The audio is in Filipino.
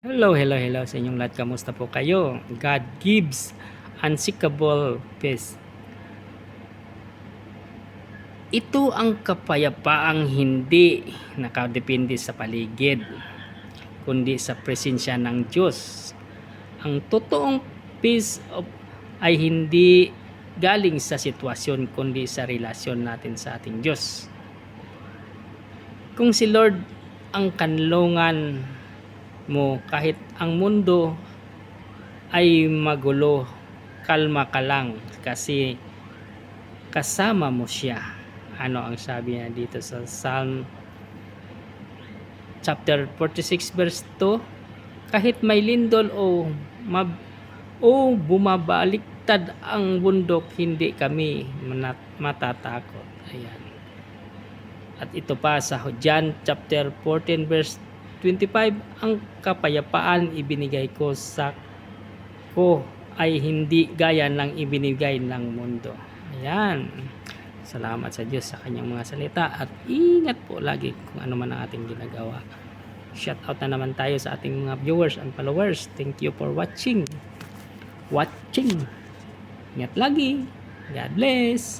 Hello, hello, hello sa inyong lahat. Kamusta po kayo? God gives unshakable peace. Ito ang kapayapaang hindi nakadepende sa paligid, kundi sa presensya ng Diyos. Ang totoong peace ay hindi galing sa sitwasyon, kundi sa relasyon natin sa ating Diyos. Kung si Lord ang kanlungan mo, kahit ang mundo ay magulo, kalma ka lang kasi kasama mo siya. Ano ang sabi niya dito sa Psalm chapter 46 verse 2? Kahit may lindol o bumabaliktad ang bundok, hindi kami matatakot. Ayan. At ito pa sa John chapter 14 verse 25, ang kapayapaan ibinigay ko ay hindi gaya ng ibinigay ng mundo. Ayan. Salamat sa Diyos sa kanyang mga salita at ingat po lagi kung ano man ang ating ginagawa. Shout out na naman tayo sa ating mga viewers and followers. Thank you for watching. Ingat lagi. God bless.